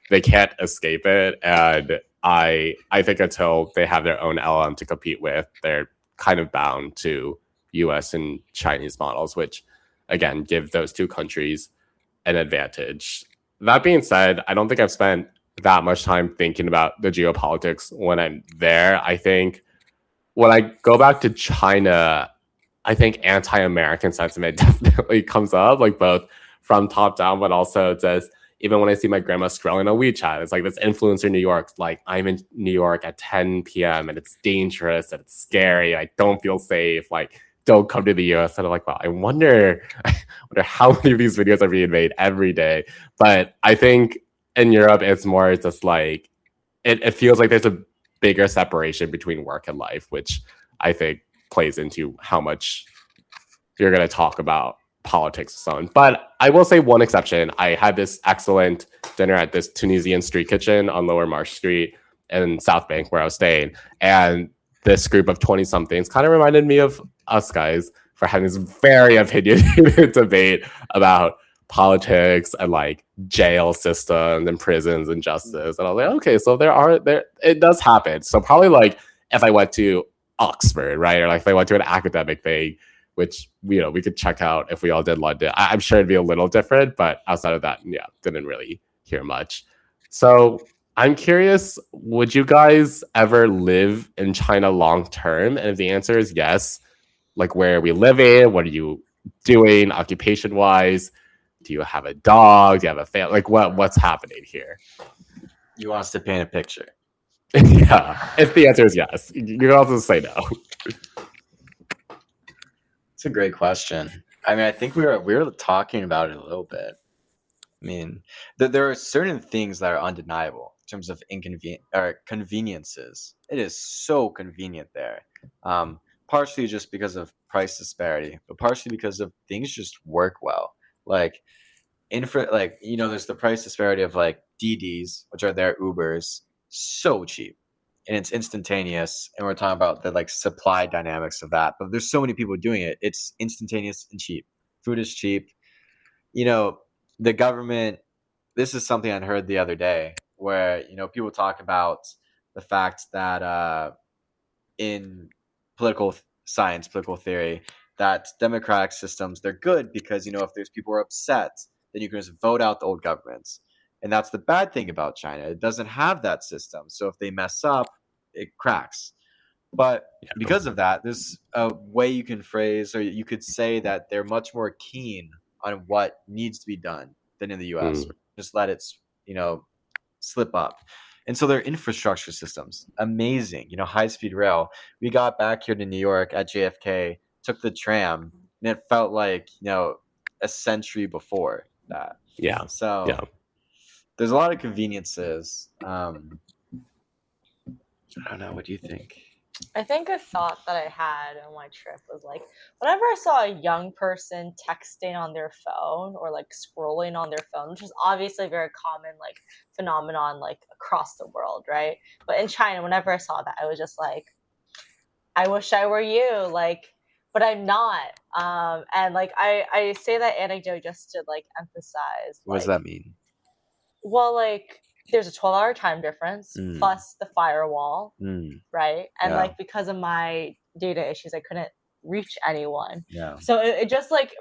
Speaker 1: they can't escape it, and I think until they have their own LLM to compete with, they're kind of bound to US and Chinese models, which again give those two countries an advantage. That being said, I don't think I've spent that much time thinking about the geopolitics when I'm there. I think when I go back to China, I think anti-American sentiment definitely comes up, like both from top down, but also just even when I see my grandma scrolling on WeChat, it's like this influencer in New York, like I'm in New York at 10 p.m. and it's dangerous and it's scary. I don't feel safe. Like, don't come to the US. And I'm like, wow, I wonder how many of these videos are being made every day. But I think in Europe, it's more just like, it feels like there's a bigger separation between work and life, which I think plays into how much you're going to talk about politics and so on. But I will say one exception. I had this excellent dinner at this Tunisian street kitchen on Lower Marsh Street in South Bank where I was staying. And this group of 20-somethings kind of reminded me of us guys for having this very opinionated debate about politics and like jail systems and prisons and justice. And I was like, okay, so it does happen. So probably like if I went to Oxford, right? Or like if I went to an academic thing, which, you know, we could check out if we all did London. I'm sure it'd be a little different, but outside of that, yeah, didn't really hear much. So I'm curious, would you guys ever live in China long term? And if the answer is yes, like where are we living? What are you doing occupation wise? Do you have a dog? Do you have a family? Like what's happening here?
Speaker 2: You want us to paint a picture?
Speaker 1: Yeah. If the answer is yes, you can also say no.
Speaker 2: It's a great question. I mean, I think we were talking about it a little bit. I mean, there are certain things that are undeniable in terms of conveniences. It is so convenient there. Partially just because of price disparity, but partially because of things just work well. Like there's the price disparity of like DDs, which are their Ubers, so cheap. And it's instantaneous, and we're talking about the like supply dynamics of that. But there's so many people doing it. It's instantaneous and cheap. Food is cheap. You know, the government. This is something I heard the other day, where people talk about the fact that in political science, political theory, that democratic systems, they're good because if there's people who are upset, then you can just vote out the old governments. And that's the bad thing about China. It doesn't have that system. So if they mess up, it cracks. But because of that, there's a way you can phrase, or you could say that they're much more keen on what needs to be done than in the US. Just let it, slip up. And so their infrastructure systems, amazing. High-speed rail. We got back here to New York at JFK, took the tram, and it felt like, a century before that.
Speaker 1: Yeah.
Speaker 2: So there's a lot of conveniences. I don't know. What do you think?
Speaker 3: I think a thought that I had on my trip was like, whenever I saw a young person texting on their phone or like scrolling on their phone, which is obviously a very common like phenomenon like across the world, right? But in China, whenever I saw that, I was just like, I wish I were you, like, but I'm not. And like I say that anecdote just to like emphasize.
Speaker 2: What does that mean?
Speaker 3: Well, like there's a 12-hour time difference plus the firewall, right? And like because of my data issues, I couldn't reach anyone.
Speaker 2: Yeah.
Speaker 3: So it just like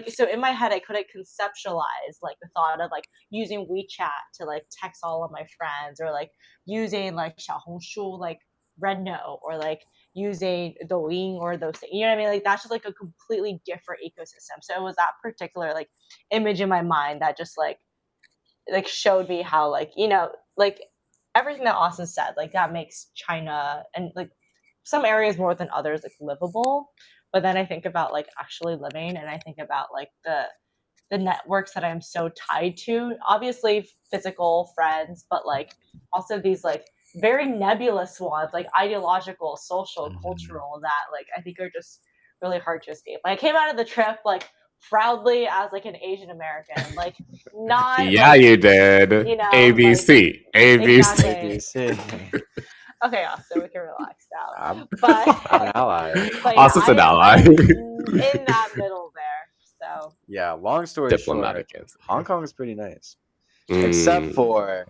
Speaker 3: so in my head I couldn't conceptualize like the thought of like using WeChat to like text all of my friends, or like using like Xiaohongshu, like Rednote, or like using Douyin or those things. You know what I mean? Like that's just like a completely different ecosystem. So it was that particular like image in my mind that just like showed me how like like everything that Austin said, like that makes China and like some areas more than others like livable. But then I think about like actually living, and I think about like the networks that I'm so tied to, obviously physical friends, but like also these like very nebulous ones, like ideological, social, cultural, that like I think are just really hard to escape. Like I came out of the trip like proudly as like an Asian American, like not
Speaker 1: you did, ABC,
Speaker 3: ABC. Okay, Austin, we can relax now.
Speaker 2: I'm
Speaker 3: But
Speaker 2: an ally.
Speaker 3: but
Speaker 1: Austin's an ally.
Speaker 3: I'm in that middle there. So
Speaker 2: Yeah, long story short,
Speaker 1: Diplomatic answer.
Speaker 2: Hong Kong is pretty nice.
Speaker 1: Mm.
Speaker 2: Except for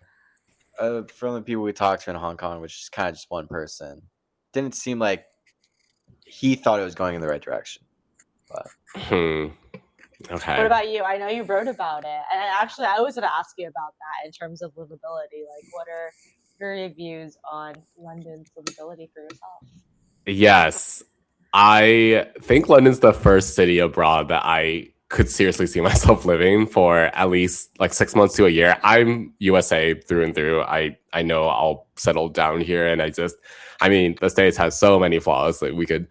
Speaker 2: from the people we talked to in Hong Kong, which is kind of just one person, didn't seem like he thought it was going in the right direction.
Speaker 1: Okay.
Speaker 3: what about you? I know you wrote about it, and actually, I was going to ask you about that in terms of livability. Like, what are your views on London's livability for yourself?
Speaker 1: Yes, I think London's the first city abroad that I could seriously see myself living for at least like 6 months to a year. I'm USA through and through. I know I'll settle down here, and I mean, the States has so many flaws. Like we could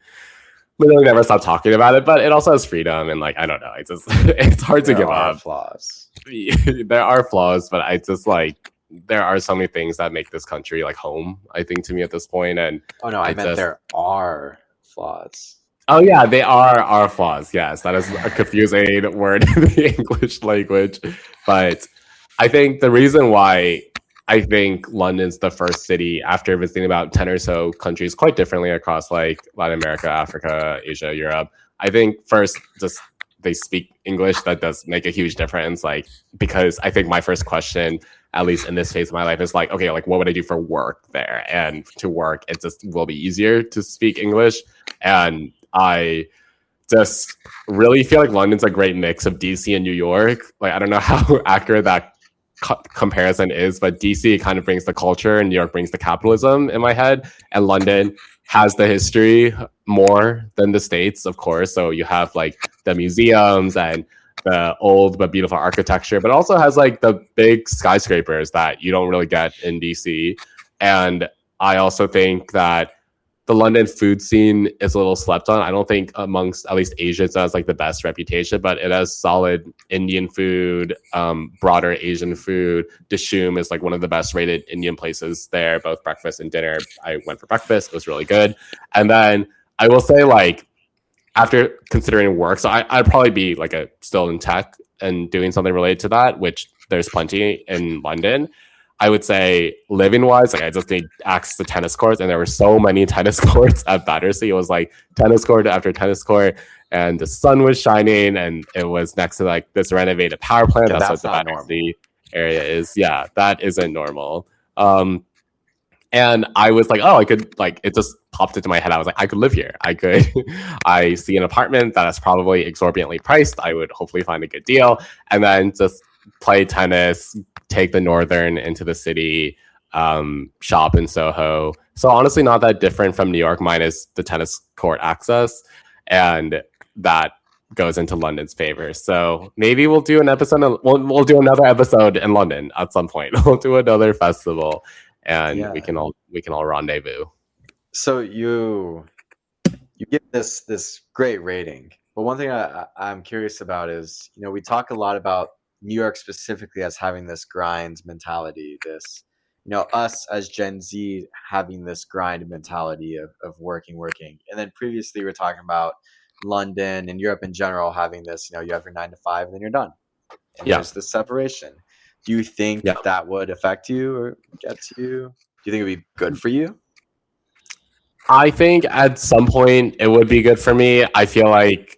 Speaker 1: literally never stop talking about it, but it also has freedom, and like I don't know, it's hard to give up.
Speaker 2: Flaws.
Speaker 1: There are flaws, but I just like there are so many things that make this country like home. I think to me at this point, and
Speaker 2: Oh no, I meant there are flaws.
Speaker 1: oh yeah, they are our flaws. Yes, that is a confusing word in the English language, but I think the reason why I think London's the first city after visiting about 10 or so countries quite differently across like Latin America, Africa, Asia, Europe. I think first just they speak English. That does make a huge difference. Like because I think my first question, at least in this phase of my life, is like, okay, like what would I do for work there? And to work, it just will be easier to speak English. And I just really feel like London's a great mix of DC and New York. Like I don't know how accurate that comparison is, but DC kind of brings the culture and New York brings the capitalism in my head, and London has the history more than the States, of course. So you have like the museums and the old but beautiful architecture, but also has like the big skyscrapers that you don't really get in DC. And I also think that the London food scene is a little slept on. I don't think amongst at least Asians it has like the best reputation, but it has solid Indian food, broader Asian food. Dishoom is like one of the best rated Indian places there, both breakfast and dinner. I went for breakfast; it was really good. And then I will say, like after considering work, so I'd probably be like still in tech and doing something related to that, which there's plenty in London. I would say living wise, like I just need access to tennis courts, and there were so many tennis courts at Battersea. It was like tennis court after tennis court, and the sun was shining, and it was next to like this renovated power plant.
Speaker 2: Yeah,
Speaker 1: that's
Speaker 2: that's
Speaker 1: what
Speaker 2: not
Speaker 1: the Battersea area is. Yeah, that isn't normal. And I was like, oh, I could like it just popped into my head. I was like, I could live here. I see an apartment that is probably exorbitantly priced. I would hopefully find a good deal, and then just play tennis, take the Northern into the city, shop in Soho. So honestly, not that different from New York, minus the tennis court access, and that goes into London's favor. So maybe we'll do an episode. We'll do another episode in London at some point. We'll do another festival, and we can all rendezvous.
Speaker 2: So you give this great rating, but one thing I'm curious about is, you know, we talk a lot about New York specifically as having this grind mentality, this, you know, us as Gen Z having this grind mentality of working. And then previously we were talking about London and Europe in general having this, you know, you have your 9 to 5 and then you're done. And there's this separation. Do you think that would affect you or get to you? Do you think it would be good for you?
Speaker 1: I think at some point it would be good for me. I feel like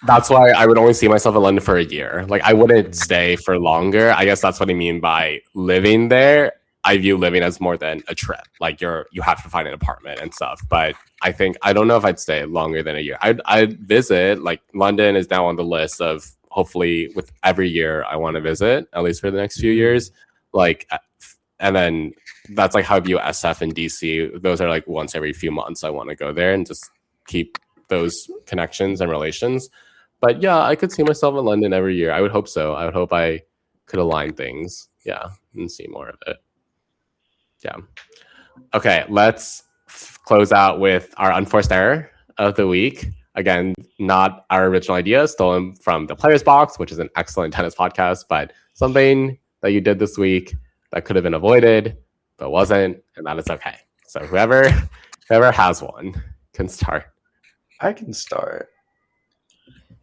Speaker 1: that's why I would only see myself in London for a year. Like I wouldn't stay for longer. I guess that's what I mean by living there. I view living as more than a trip. Like you have to find an apartment and stuff. But I don't know if I'd stay longer than a year. I'd visit. Like London is now on the list of hopefully with every year I want to visit, at least for the next few years. Like, and then that's like how I view SF and DC. Those are like once every few months I want to go there and just keep those connections and relations. But yeah, I could see myself in London every year. I would hope so. I would hope I could align things. Yeah, and see more of it. Yeah. Okay, let's close out with our unforced error of the week. Again, not our original idea, stolen from the Players Box, which is an excellent tennis podcast, but something that you did this week that could have been avoided, but wasn't, and that is okay. So whoever has one can start.
Speaker 2: I can start.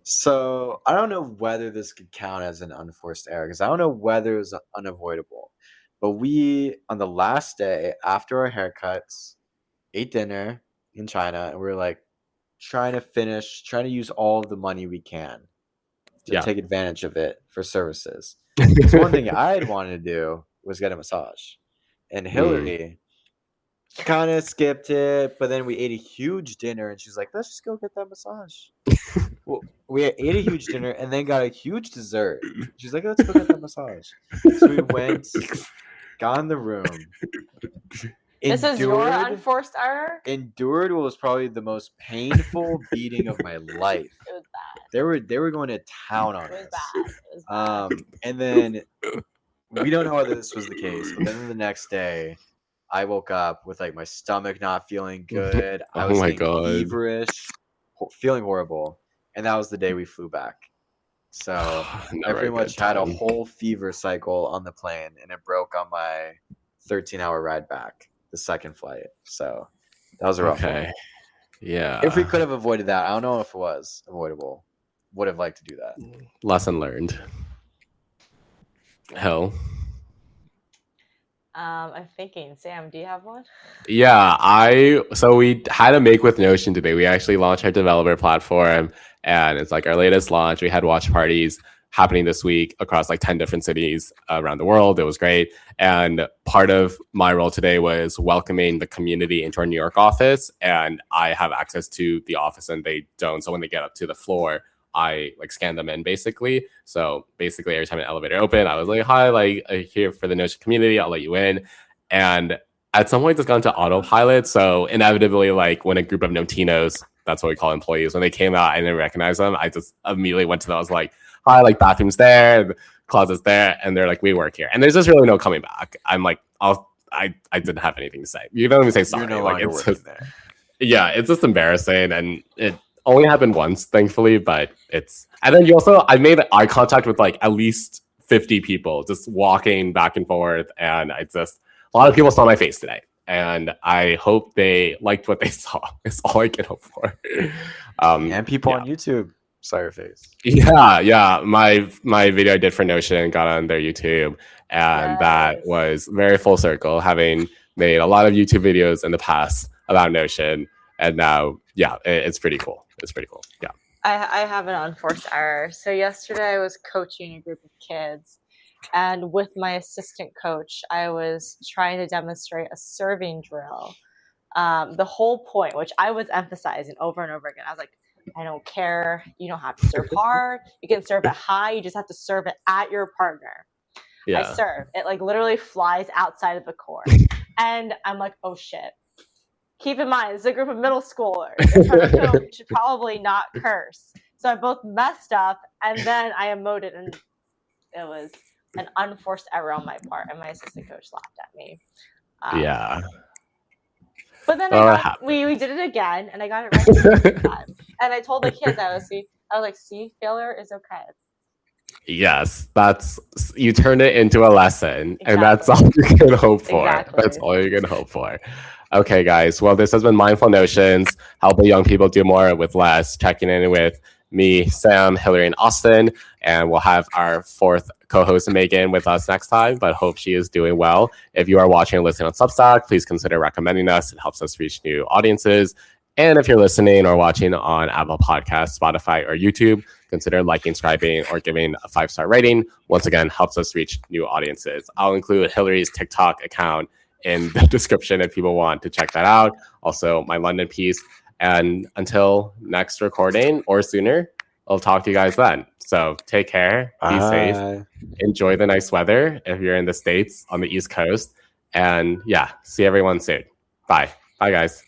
Speaker 2: So I don't know whether this could count as an unforced error because I don't know whether it was unavoidable. But we, on the last day after our haircuts, ate dinner in China, and we were like trying to use all of the money we can to
Speaker 1: Yeah.
Speaker 2: take advantage of it for services. Because one thing I had wanted to do was get a massage, and Hillary kind of skipped it, but then we ate a huge dinner, and she's like, "Let's just go get that massage." Well, we ate a huge dinner and then got a huge dessert. She's like, "Let's go get that massage." So we went, got in the room.
Speaker 3: This is your unforced error?
Speaker 2: Endured what was probably the most painful beating of my life.
Speaker 3: It was bad.
Speaker 2: They were going to town on
Speaker 3: It was
Speaker 2: us.
Speaker 3: bad. It was bad.
Speaker 2: And then we don't know whether this was the case, but then the next day, I woke up with like my stomach not feeling good. I was feverish, feeling horrible, and that was the day we flew back. So I pretty much had a whole fever cycle on the plane, and it broke on my 13-hour ride back, the second flight. So that was a rough one.
Speaker 1: Yeah.
Speaker 2: If we could have avoided that, I don't know if it was avoidable. Would have liked to do that.
Speaker 1: Lesson learned. Hell.
Speaker 3: I'm thinking, Sam, do you have one?
Speaker 1: Yeah, so we had a Make with Notion today. We actually launched our developer platform, and it's like our latest launch. We had watch parties happening this week across like 10 different cities around the world. It was great. And part of my role today was welcoming the community into our New York office. And I have access to the office and they don't. So when they get up to the floor, I like scan them in basically. So basically every time an elevator opened, I was like, "Hi, like I'm here for the Notion community. I'll let you in." And at some point it's gone to autopilot. So inevitably, like when a group of Notinos, that's what we call employees, when they came out, I didn't recognize them. I just immediately went to them. I was like, "Hi, like bathroom's there, the closet's there." And they're like, "We work here." And there's just really no coming back. I'm like, I didn't have anything to say. You don't even say sorry.
Speaker 2: You're no
Speaker 1: like
Speaker 2: longer working there.
Speaker 1: Yeah, it's just embarrassing. And it only happened once, thankfully, but and then I made eye contact with like at least 50 people just walking back and forth. And a lot of people saw my face today. And I hope they liked what they saw. It's all I can hope for.
Speaker 2: And people on YouTube saw your face.
Speaker 1: Yeah. My video I did for Notion got on their YouTube. And that was very full circle, having made a lot of YouTube videos in the past about Notion. And now, it's pretty cool. It's pretty cool. Yeah.
Speaker 3: I have an unforced error. So yesterday I was coaching a group of kids, and with my assistant coach, I was trying to demonstrate a serving drill. The whole point, which I was emphasizing over and over again, I was like, "I don't care. You don't have to serve hard. You can serve it high. You just have to serve it at your partner." Yeah. I serve. It like literally flies outside of the court. And I'm like, "Oh shit." Keep in mind, it's a group of middle schoolers. You should probably not curse. So I both messed up, and then I emoted, and it was an unforced error on my part, and my assistant coach laughed at me.
Speaker 1: Yeah.
Speaker 3: But then we did it again, and I got it right the second time. And I told the kids, I was like, "See, failure is okay."
Speaker 1: Yes, you turn it into a lesson, and that's all you can hope for. Exactly. That's all you can hope for. Okay, guys. Well, this has been Mindful Notions, helping young people do more with less. Checking in with me, Sam, Hillary, and Austin. And we'll have our fourth co-host, Megan, with us next time, but hope she is doing well. If you are watching and listening on Substack, please consider recommending us. It helps us reach new audiences. And if you're listening or watching on Apple Podcasts, Spotify, or YouTube, consider liking, subscribing, or giving a 5-star rating. Once again, helps us reach new audiences. I'll include Hillary's TikTok account in the description if people want to check that out. Also, my London piece. And until next recording or sooner, I'll talk to you guys then. So take care, be safe, enjoy the nice weather if you're in the States on the East Coast. And see everyone soon. Bye. Bye, guys.